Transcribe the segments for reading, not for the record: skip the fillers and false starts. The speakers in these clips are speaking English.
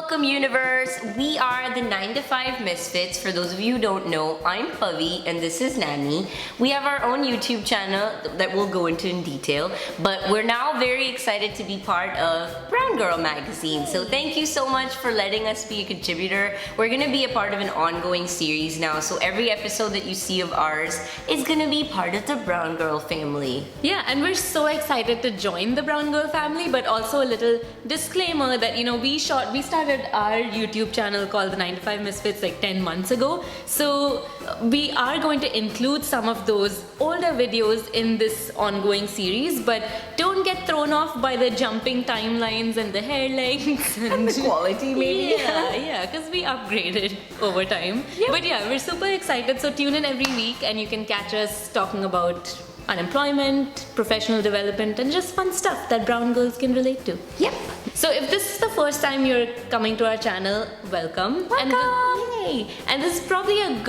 welcome universe. We are the 9 to 5 Misfits. For those of you who don't know, I'm Pavi and this is Nani. We have our own YouTube channel that we'll go into in detail, but we're now very excited to be part of Brown Girl magazine. So thank you so much for letting us be a contributor. We're gonna be a part of an ongoing series now, so every episode that you see of ours is gonna be part of the Brown Girl family. Yeah, and we're so excited to join the Brown Girl family, but also a little disclaimer that, you know, we started our YouTube channel called the 9 to 5 Misfits like 10 months ago. So we are going to include some of those older videos in this ongoing series, but don't get thrown off by the jumping timelines and the hair lengths And the quality maybe. Yeah, because we upgraded over time. Yep. But yeah, we're super excited. So tune in every week and you can catch us talking about unemployment, professional development, and just fun stuff that brown girls can relate to. Yep. So if this is the first time you're coming to our channel, welcome. Yay! And this is probably a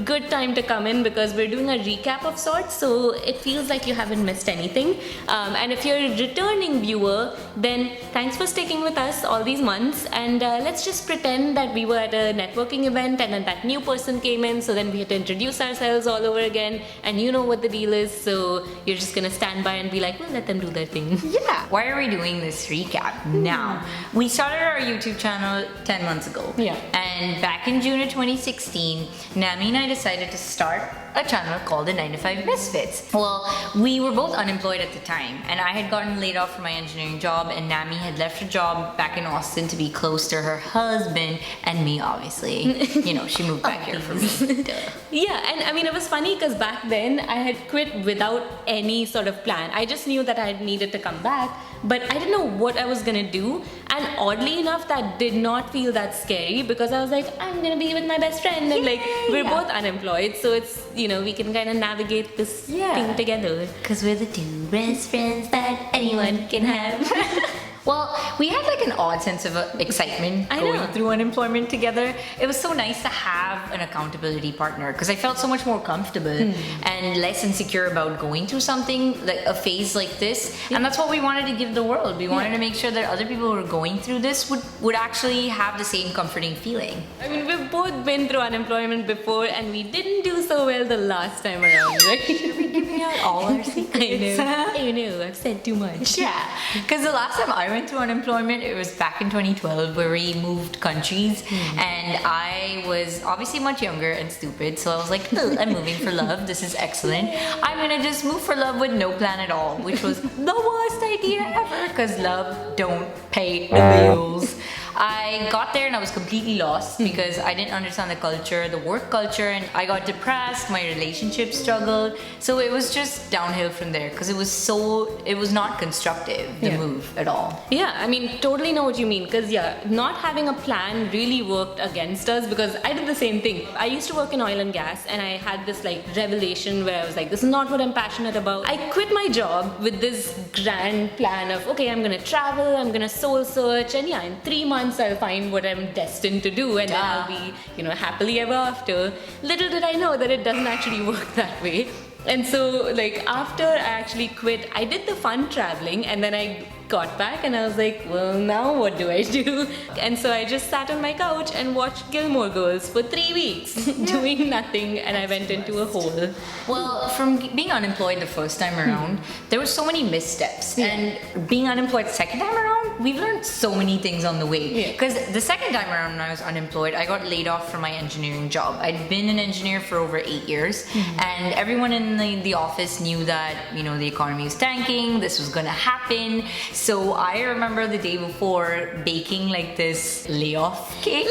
good time to come in because we're doing a recap of sorts, so it feels like you haven't missed anything. And if you're a returning viewer, then thanks for sticking with us all these months, and let's just pretend that we were at a networking event and then that new person came in, so then we had to introduce ourselves all over again, and you know what the deal is, so you're just gonna stand by and be like, we'll let them do their thing. Yeah. Why are we doing this recap now? We started our YouTube channel 10 months ago. Yeah. And back in June of 2016, Nami and I decided to start a channel called the 9 to 5 Misfits. Well, we were both unemployed at the time, and I had gotten laid off from my engineering job, and Nami had left her job back in Austin to be close to her husband and me, obviously. You know, she moved back here for me. Duh. Yeah, and I mean, it was funny because back then I had quit without any sort of plan. I just knew that I needed to come back, but I didn't know what I was gonna do. And oddly enough, that did not feel that scary because I was like, I'm gonna be with my best friend, and like we're both unemployed, so it's, you know, we can kind of navigate this thing together. Because we're the two best friends that anyone can have. Well, we had like an odd sense of excitement going through unemployment together. It was so nice to have an accountability partner because I felt so much more comfortable and less insecure about going through something like a phase like this. And that's what we wanted to give the world. We wanted to make sure that other people who were going through this would actually have the same comforting feeling. I mean, we've both been through unemployment before and we didn't do so well the last time around, right? Should we giving out all our secrets? I know, I've said too much. Yeah, because the last time I went through unemployment, it was back in 2012 where we moved countries, and I was obviously much younger and stupid, so I was like, I'm moving for love, this is excellent. I'm gonna just move for love with no plan at all, which was the worst idea ever because love don't pay the bills. I got there and I was completely lost because I didn't understand the culture, the work culture, and I got depressed, my relationship struggled. So it was just downhill from there because it was not constructive, the move at all. Yeah, I mean, totally know what you mean because not having a plan really worked against us because I did the same thing. I used to work in oil and gas and I had this like revelation where I was like, this is not what I'm passionate about. I quit my job with this grand plan of, okay, I'm gonna travel, I'm gonna soul search, and in 3 months I'll find what I'm destined to do, and then I'll be, you know, happily ever after. Little did I know that it doesn't actually work that way. And so like after I actually quit, I did the fun traveling, and then I got back and I was like, well, now what do I do? And so I just sat on my couch and watched Gilmore Girls for 3 weeks doing nothing, and I went into a hole. Well, from being unemployed the first time around, there were so many missteps, and being unemployed the second time around, we've learned so many things on the way. Because the second time around when I was unemployed, I got laid off from my engineering job. I'd been an engineer for over 8 years, and everyone in the office knew that, you know, the economy was tanking, this was gonna happen. So I remember the day before baking like this layoff cake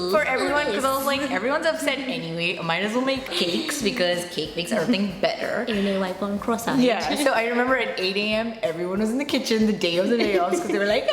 for everyone because I was like, everyone's upset anyway, I might as well make cakes because cake makes everything better. You know, wipe on cross-eyed. Yeah, so I remember at 8 a.m. everyone was in the kitchen the day of the layoffs because they were like,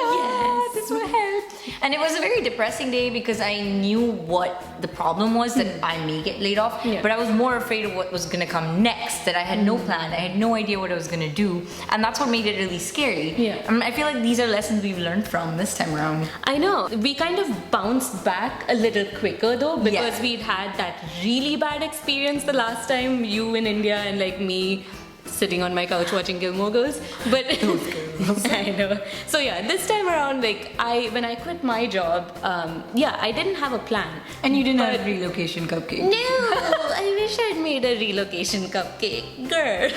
this will help. And it was a very depressing day because I knew what the problem was, that I may get laid off, but I was more afraid of what was gonna come next, that I had no plan, I had no idea what I was gonna do, and that's what made it really scary. I feel like these are lessons we've learned from this time around. I know. We kind of bounced back a little quicker though because we'd had that really bad experience the last time, you in India and like me sitting on my couch watching Gilmore Girls. But I know. So yeah, this time around, like when I quit my job, I didn't have a plan. And you didn't have a relocation cupcake. No, I wish I'd made a relocation cupcake, girl.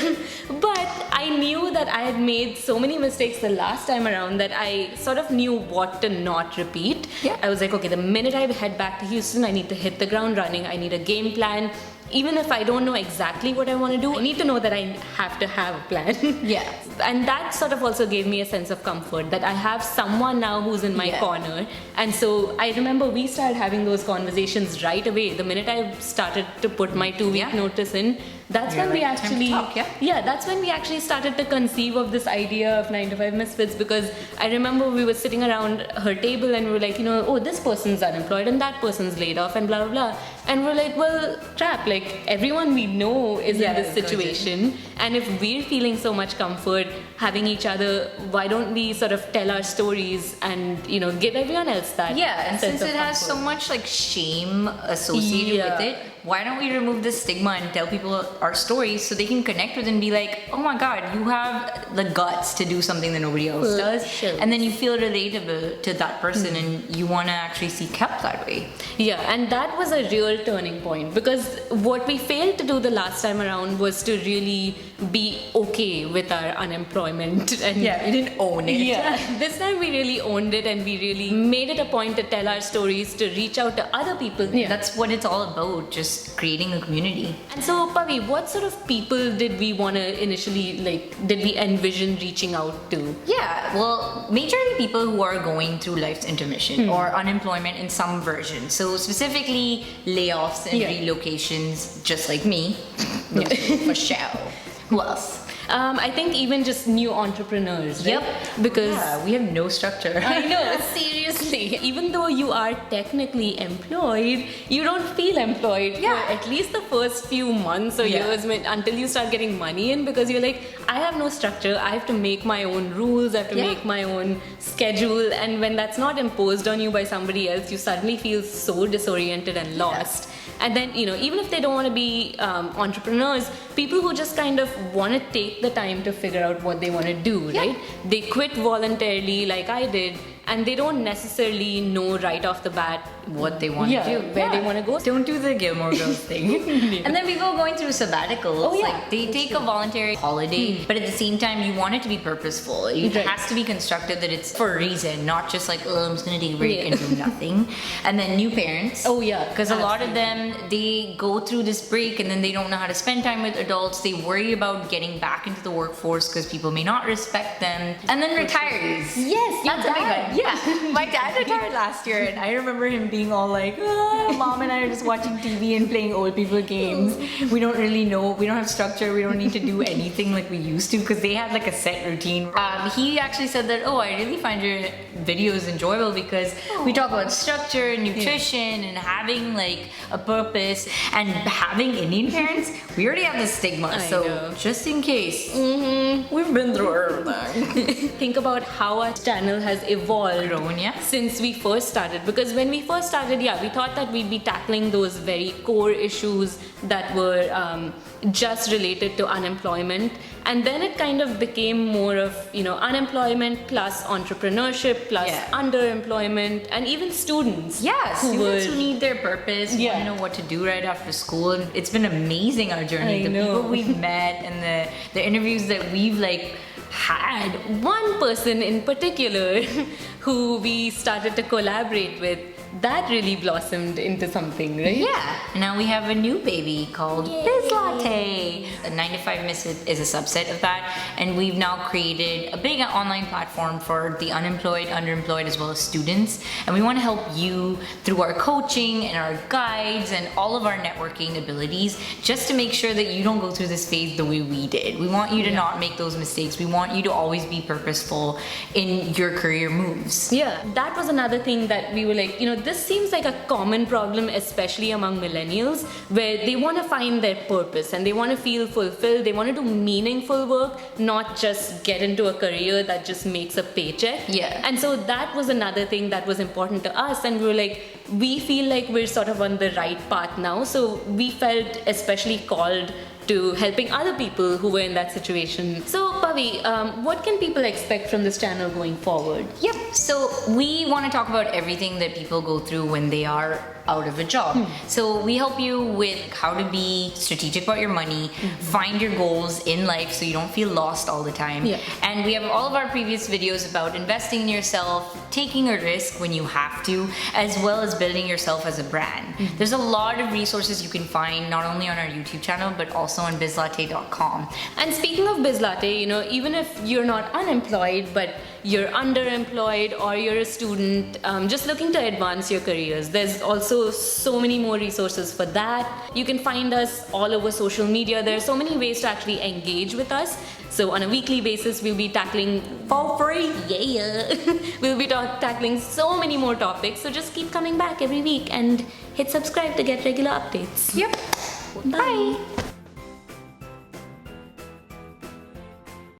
But I knew that I had made so many mistakes the last time around that I sort of knew what to not repeat. Yeah. I was like, okay, the minute I head back to Houston, I need to hit the ground running. I need a game plan. Even if I don't know exactly what I want to do, I need to know that I have to have a plan. Yeah. And that sort of also gave me a sense of comfort that I have someone now who's in my corner. And so I remember we started having those conversations right away. The minute I started to put my 2-week notice in, that's when we actually that's when we actually started to conceive of this idea of 9 to 5 Misfits, because I remember we were sitting around her table and we were like, oh, this person's unemployed and that person's laid off and blah blah blah, and we're like, well, crap, like everyone we know is in this situation, and if we're feeling so much comfort having each other, why don't we sort of tell our stories and give everyone else that and since it has so much like shame associated with it, why don't we remove the stigma and tell people our stories so they can connect with it and be like, oh my god, you have the guts to do something that nobody else does. Sure. And then you feel relatable to that person and you want to actually seek help that way. Yeah, and that was a real turning point, because what we failed to do the last time around was to really be okay with our unemployment. And we didn't own it. Yeah, this time we really owned it and we really made it a point to tell our stories, to reach out to other people. Yeah, that's what it's all about, just creating a community. And so, Pavi, what sort of people did we want to initially, did we envision reaching out to? Yeah, well, majorly people who are going through life's intermission or unemployment in some version. So specifically layoffs and relocations, just like me. For sure. Who else? I think even just new entrepreneurs, right? Yep. Because we have no structure. I know, seriously. Even though you are technically employed, you don't feel employed for at least the first few months or years until you start getting money in, because you're like, I have no structure. I have to make my own rules. I have to make my own schedule. And when that's not imposed on you by somebody else, you suddenly feel so disoriented and lost. And then, even if they don't want to be entrepreneurs, people who just kind of want to take the time to figure out what they want to do, right? They quit voluntarily like I did, and they don't necessarily know right off the bat what they want to do, where they want to go. Don't do the Gilmore Girls thing. And then people going through sabbaticals, like they take a voluntary holiday, but at the same time you want it to be purposeful. It has to be constructed that it's for a reason, not just like, oh, I'm just gonna take a break and do nothing. And then new parents. Because a lot of them, they go through this break and then they don't know how to spend time with adults. They worry about getting back into the workforce because people may not respect them. And then retirees. Yes, that's a big one. Yeah, my dad retired last year, and I remember him being all like, Mom and I are just watching TV and playing old people games. We don't really know, we don't have structure, we don't need to do anything like we used to, because they had like a set routine. He actually said that, I really find your videos enjoyable because we talk about structure, nutrition, and having like a purpose, and having Indian parents, we already have the stigma, just in case, we've been through everything. Think about how our channel has evolved since we first started, because when we first started, we thought that we'd be tackling those very core issues that were just related to unemployment, and then it kind of became more of unemployment plus entrepreneurship plus underemployment, and even students students who need their purpose, want to know what to do right after school. It's been amazing, our journey, people we've met and the interviews that we've had. One person in particular who we started to collaborate with, that really blossomed into something, right? Yeah. Now we have a new baby called Biz Latte. The 9 to 5 Misfits is a subset of that, and we've now created a big online platform for the unemployed, underemployed, as well as students. And we want to help you through our coaching and our guides and all of our networking abilities, just to make sure that you don't go through this phase the way we did. We want you to not make those mistakes. We want you to always be purposeful in your career moves. Yeah, that was another thing that we were like, this seems like a common problem, especially among millennials, where they want to find their purpose and they want to feel fulfilled. They want to do meaningful work, not just get into a career that just makes a paycheck. Yeah. And so that was another thing that was important to us, and we were like, we feel like we're sort of on the right path now, so we felt especially called to helping other people who were in that situation. So, Pavi, what can people expect from this channel going forward? Yep. So we want to talk about everything that people go through when they are out of a job. So we help you with how to be strategic about your money, find your goals in life so you don't feel lost all the time. Yeah. And we have all of our previous videos about investing in yourself, taking a risk when you have to, as well as building yourself as a brand. There's a lot of resources you can find not only on our YouTube channel but also on bizlatte.com. And speaking of BizLatte, you know, even if you're not unemployed but you're underemployed or you're a student just looking to advance your careers, there's also so many more resources for that. You can find us all over social media. There are so many ways to actually engage with us. So on a weekly basis, we'll be tackling for free, we'll be tackling so many more topics. So just keep coming back every week and hit subscribe to get regular updates. Yep. Bye.